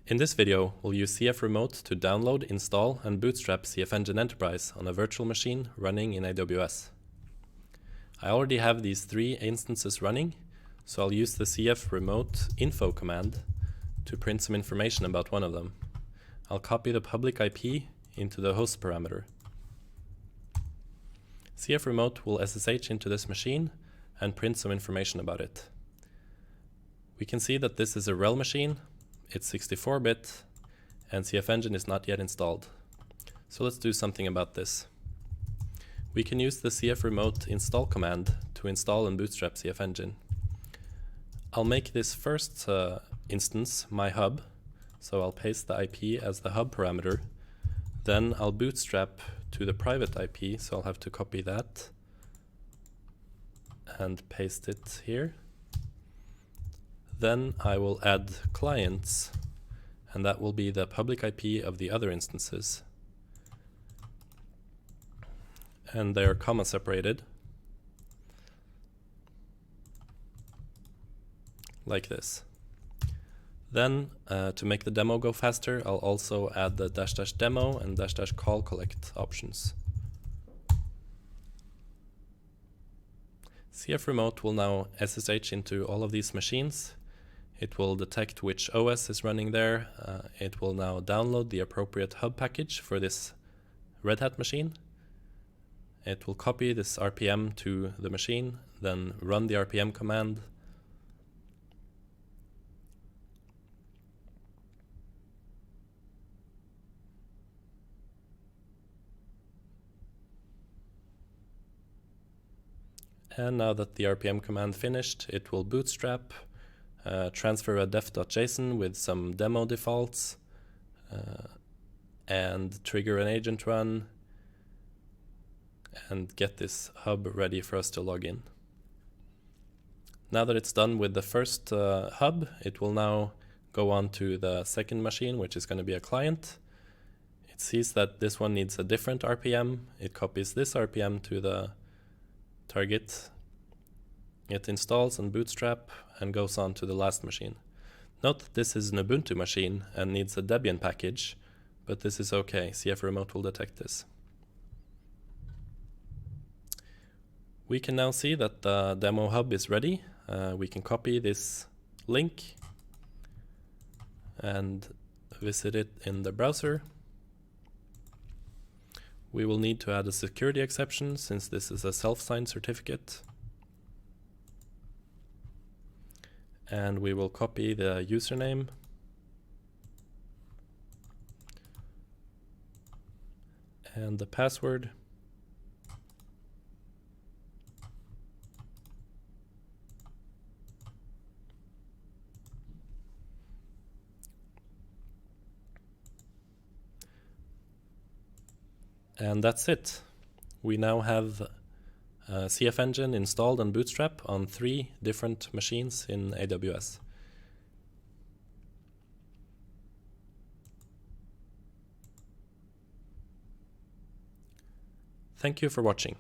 In this video, we'll use CF Remote to download, install, and bootstrap CFEngine Enterprise on a virtual machine running in AWS. I already have these 3 instances running, so I'll use the CF Remote info command to print some information about one of them. I'll copy the public IP into the host parameter. CF Remote will SSH into this machine and print some information about it. We can see that this is a RHEL machine. It's 64-bit, and CFEngine is not yet installed. So let's do something about this. We can use the CF Remote install command to install and bootstrap CFEngine. I'll make this first instance my hub, so I'll paste the IP as the hub parameter. Then I'll bootstrap to the private IP, so I'll have to copy that and paste it here. Then I will add clients, and that will be the public IP of the other instances. And they are comma separated, like this. Then, to make the demo go faster, I'll also add the --demo and --call collect options. CF Remote will now SSH into all of these machines. It will detect which OS is running there. It will now download the appropriate hub package for this Red Hat machine. It will copy this RPM to the machine, then run the RPM command. And now that the RPM command finished, it will bootstrap, transfer a def.json with some demo defaults, and trigger an agent run, and get this hub ready for us to log in. Now that it's done with the first hub, it will now go on to the second machine, which is going to be a client. It sees that this one needs a different RPM. It copies this RPM to the target. It installs and bootstrap and goes on to the last machine. Note that this is an Ubuntu machine and needs a Debian package, but this is okay. CF Remote will detect this. We can now see that the demo hub is ready. We can copy this link and visit it in the browser. We will need to add a security exception since this is a self-signed certificate. And we will copy the username and the password. And that's it. We now have CFEngine installed and bootstrap on 3 different machines in AWS. Thank you for watching.